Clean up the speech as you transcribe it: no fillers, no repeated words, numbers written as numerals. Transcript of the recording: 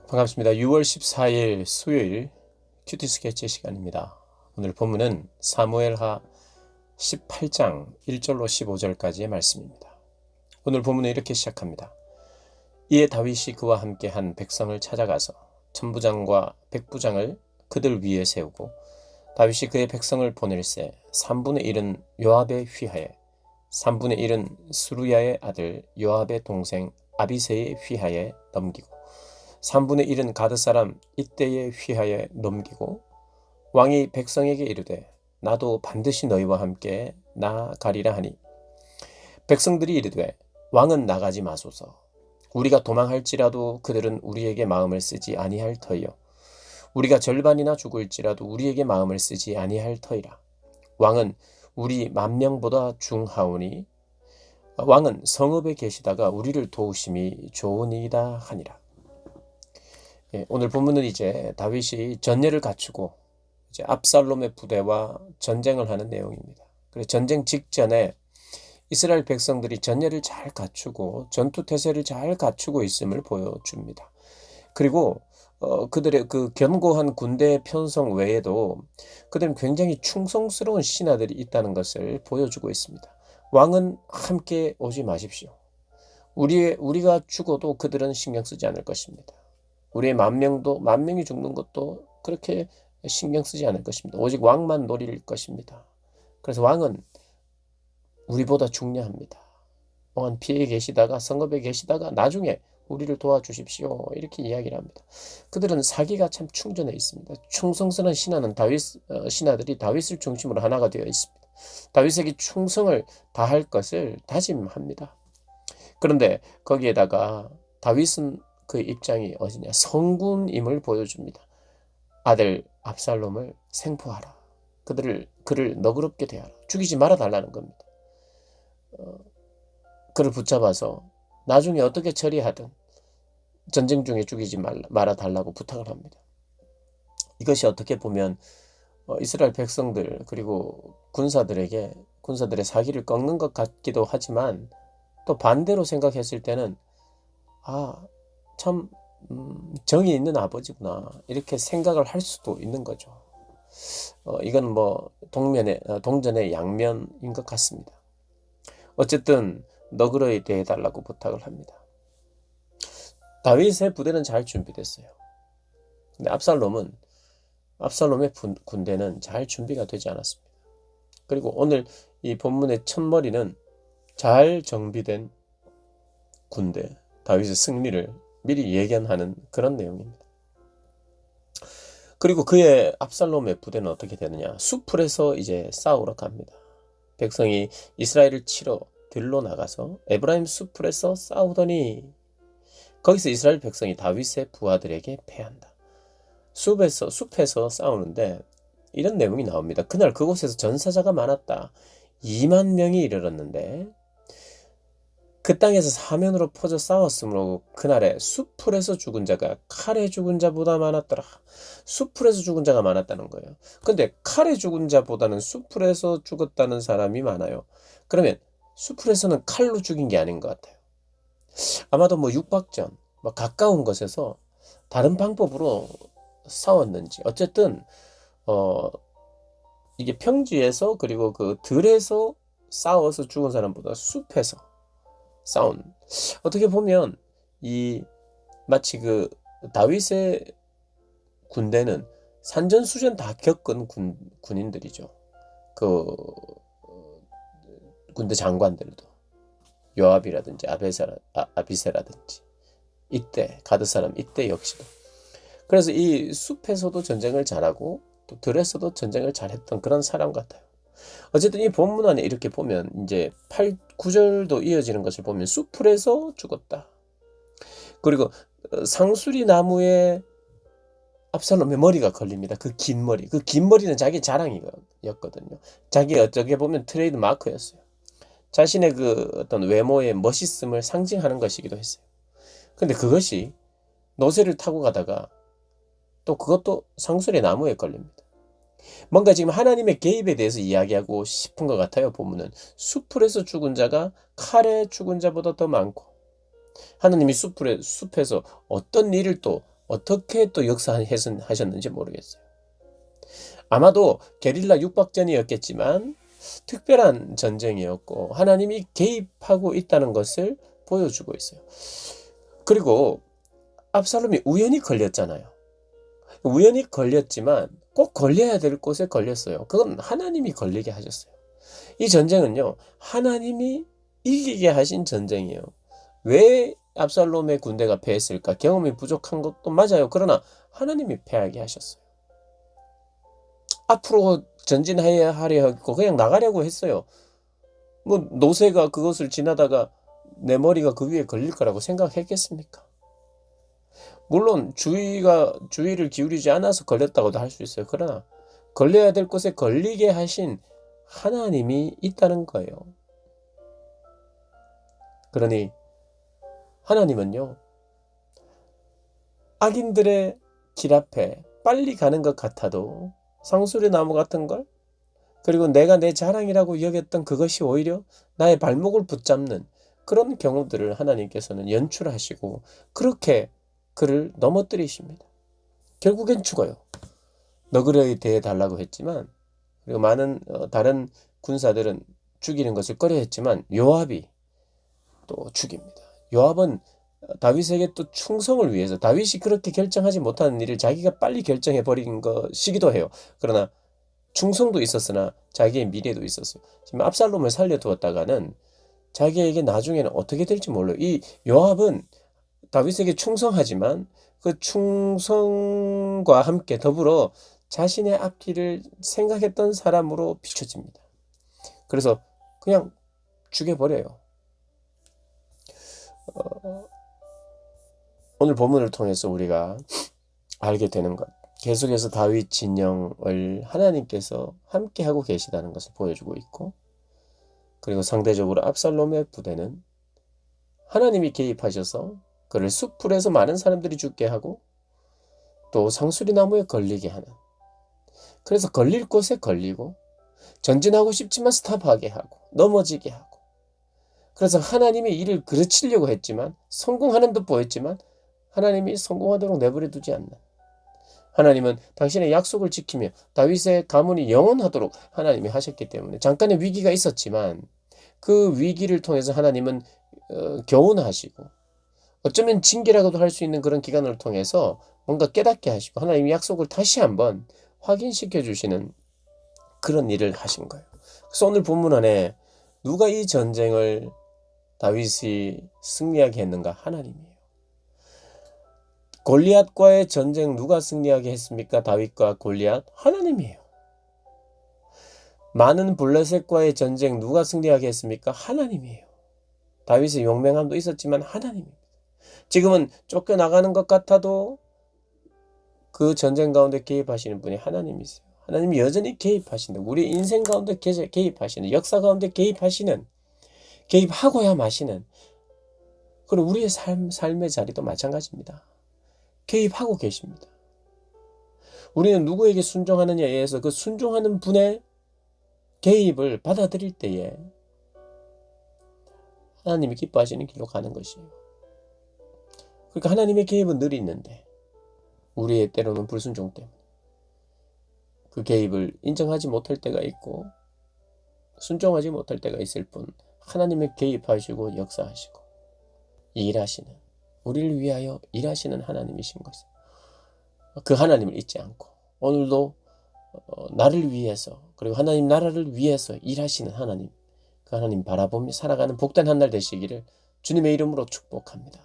반갑습니다. 6월 14일 수요일 큐티 스케치 시간입니다. 오늘 본문은 사무엘하 18장 1절로 15절까지의 말씀입니다. 오늘 본문은 이렇게 시작합니다. 이에 다윗이 그와 함께 한 백성을 찾아가서 천부장과 백부장을 그들 위에 세우고 다윗이 그의 백성을 보낼새 3분의 1은 요압에 휘하에 3분의 1은 스루야의 아들 요압의 동생 아비새의 휘하에 넘기고 3분의 1은 가드 사람 이때의 휘하에 넘기고 왕이 백성에게 이르되 나도 반드시 너희와 함께 나가리라 하니 백성들이 이르되 왕은 나가지 마소서. 우리가 도망할지라도 그들은 우리에게 마음을 쓰지 아니할 터이요 우리가 절반이나 죽을지라도 우리에게 마음을 쓰지 아니할 터이라. 왕은 우리 10,000명보다 중하오니 왕은 성읍에 계시다가 우리를 도우심이 좋으니이다 하니라. 오늘 본문은 이제 다윗이 전례를 갖추고 이제 압살롬의 부대와 전쟁을 하는 내용입니다. 그래서 전쟁 직전에 이스라엘 백성들이 전례를 잘 갖추고 전투태세를 잘 갖추고 있음을 보여줍니다. 그리고 그들의 그 견고한 군대 편성 외에도 그들은 굉장히 충성스러운 신하들이 있다는 것을 보여주고 있습니다. 왕은 함께 오지 마십시오. 우리가 죽어도 그들은 신경 쓰지 않을 것입니다. 우리의 10,000명이 죽는 것도 그렇게 신경 쓰지 않을 것입니다. 오직 왕만 노릴 것입니다. 그래서 왕은 우리보다 중요합니다. 왕은 피해 계시다가 성읍에 계시다가 나중에 우리를 도와주십시오. 이렇게 이야기를 합니다. 그들은 사기가 참 충전해 있습니다. 충성스러운 신하들이 다윗을 중심으로 하나가 되어 있습니다. 다윗에게 충성을 다할 것을 다짐합니다. 그런데 거기에다가 다윗은 그 입장이 어디냐? 성군임을 보여줍니다. 아들 압살롬을 생포하라. 그를 너그럽게 대하라. 죽이지 말아달라는 겁니다. 그를 붙잡아서 나중에 어떻게 처리하든 전쟁 중에 죽이지 말아달라고 부탁을 합니다. 이것이 어떻게 보면 이스라엘 백성들 그리고 군사들의 사기를 꺾는 것 같기도 하지만 또 반대로 생각했을 때는 참 정이 있는 아버지구나 이렇게 생각을 할 수도 있는 거죠. 이건 뭐 동전의 양면인 것 같습니다. 어쨌든 너그러이 대해달라고 부탁을 합니다. 다윗의 부대는 잘 준비됐어요. 근데 압살롬의 군대는 잘 준비가 되지 않았습니다. 그리고 오늘 이 본문의 첫머리는 잘 정비된 군대, 다윗의 승리를 미리 예견하는 그런 내용입니다. 그리고 그의 압살롬의 부대는 어떻게 되느냐? 수풀에서 이제 싸우러 갑니다. 백성이 이스라엘을 치러 들로 나가서 에브라임 수풀에서 싸우더니 거기서 이스라엘 백성이 다윗의 부하들에게 패한다. 숲에서 싸우는데 이런 내용이 나옵니다. 그날 그곳에서 전사자가 많았다. 20,000명이 이르렀는데 그 땅에서 사면으로 퍼져 싸웠으므로 그날에 수풀에서 죽은 자가 칼에 죽은 자보다 많았더라. 수풀에서 죽은 자가 많았다는 거예요. 근데 칼에 죽은 자보다는 수풀에서 죽었다는 사람이 많아요. 그러면 수풀에서는 칼로 죽인 게 아닌 것 같아요. 아마도 육박전, 가까운 곳에서 다른 방법으로 싸웠는지 어쨌든 이게 평지에서 그리고 그 들에서 싸워서 죽은 사람보다 숲에서 싸운 어떻게 보면 마치 그 다윗의 군대는 산전수전 다 겪은 군인들이죠. 그 군대 장관들도 요압이라든지 아비새라든지 이때 가드 사람 이때 역시도 그래서 이 숲에서도 전쟁을 잘하고 또 들에서도 전쟁을 잘했던 그런 사람 같아요. 어쨌든 이 본문 안에 이렇게 보면 이제 9절도 이어지는 것을 보면 수풀에서 죽었다. 그리고 상수리 나무에 압살롬의 머리가 걸립니다. 그 긴 머리는 자기 자랑이었거든요. 자기 어떻게 보면 트레이드 마크였어요. 자신의 그 어떤 외모의 멋있음을 상징하는 것이기도 했어요. 근데 그것이 노새를 타고 가다가 또 그것도 상수리 나무에 걸립니다. 뭔가 지금 하나님의 개입에 대해서 이야기하고 싶은 것 같아요. 본문은 수풀에서 죽은 자가 칼에 죽은 자보다 더 많고 하나님이 숲에서 어떤 일을 또 어떻게 또 역사하셨는지 모르겠어요. 아마도 게릴라 육박전이었겠지만 특별한 전쟁이었고 하나님이 개입하고 있다는 것을 보여주고 있어요. 그리고 압살롬이 우연히 걸렸잖아요. 우연히 걸렸지만 꼭 걸려야 될 곳에 걸렸어요. 그건 하나님이 걸리게 하셨어요. 이 전쟁은요, 하나님이 이기게 하신 전쟁이에요. 왜 압살롬의 군대가 패했을까? 경험이 부족한 것도 맞아요. 그러나 하나님이 패하게 하셨어요. 앞으로 전진해야 하려 했고 그냥 나가려고 했어요. 뭐 노새가 그것을 지나다가 내 머리가 그 위에 걸릴 거라고 생각했겠습니까? 물론 주의를 기울이지 않아서 걸렸다고도 할 수 있어요. 그러나 걸려야 될 곳에 걸리게 하신 하나님이 있다는 거예요. 그러니 하나님은요, 악인들의 길 앞에 빨리 가는 것 같아도 상수리 나무 같은 걸, 그리고 내가 내 자랑이라고 여겼던 그것이 오히려 나의 발목을 붙잡는 그런 경우들을 하나님께서는 연출하시고 그렇게 그를 넘어뜨리십니다. 결국엔 죽어요. 너그러이 대해달라고 했지만, 그리고 많은 다른 군사들은 죽이는 것을 꺼려했지만 요압이 또 죽입니다. 요압은 다윗에게 또 충성을 위해서, 다윗이 그렇게 결정하지 못하는 일을 자기가 빨리 결정해 버린 것이기도 해요. 그러나 충성도 있었으나 자기의 미래도 있었어요. 지금 압살롬을 살려두었다가는 자기에게 나중에는 어떻게 될지 몰라요. 이 요압은 다윗에게 충성하지만 그 충성과 함께 더불어 자신의 앞길을 생각했던 사람으로 비춰집니다. 그래서 그냥 죽여버려요. 오늘 본문을 통해서 우리가 알게 되는 것, 계속해서 다윗 진영을 하나님께서 함께하고 계시다는 것을 보여주고 있고, 그리고 상대적으로 압살롬의 부대는 하나님이 개입하셔서 그를 숲풀에서 많은 사람들이 죽게 하고 또 상수리 나무에 걸리게 하는, 그래서 걸릴 곳에 걸리고 전진하고 싶지만 스탑하게 하고 넘어지게 하고, 그래서 하나님이 이를 그르치려고 했지만 성공하는 듯 보였지만 하나님이 성공하도록 내버려 두지 않는, 하나님은 당신의 약속을 지키며 다윗의 가문이 영원하도록 하나님이 하셨기 때문에 잠깐의 위기가 있었지만 그 위기를 통해서 하나님은 교훈하시고 어쩌면 징계라고도 할 수 있는 그런 기간을 통해서 뭔가 깨닫게 하시고 하나님의 약속을 다시 한번 확인시켜 주시는 그런 일을 하신 거예요. 그래서 오늘 본문 안에 누가 이 전쟁을 다윗이 승리하게 했는가? 하나님이에요. 골리앗과의 전쟁 누가 승리하게 했습니까? 다윗과 골리앗? 하나님이에요. 많은 블레셋과의 전쟁 누가 승리하게 했습니까? 하나님이에요. 다윗의 용맹함도 있었지만 하나님입니다. 지금은 쫓겨나가는 것 같아도 그 전쟁 가운데 개입하시는 분이 하나님이세요. 하나님이 여전히 개입하시는, 우리 인생 가운데 개입하시는, 역사 가운데 개입하시는, 개입하고야 마시는, 그리고 우리의 삶의 자리도 마찬가지입니다. 개입하고 계십니다. 우리는 누구에게 순종하느냐에 의해서 그 순종하는 분의 개입을 받아들일 때에 하나님이 기뻐하시는 길로 가는 것이에요. 그러니까 하나님의 개입은 늘 있는데 우리의 때로는 불순종 때문에 그 개입을 인정하지 못할 때가 있고 순종하지 못할 때가 있을 뿐, 하나님의 개입하시고 역사하시고 일하시는, 우리를 위하여 일하시는 하나님이신 것을, 그 하나님을 잊지 않고 오늘도 나를 위해서 그리고 하나님 나라를 위해서 일하시는 하나님, 그 하나님 바라보며 살아가는 복된 한 날 되시기를 주님의 이름으로 축복합니다.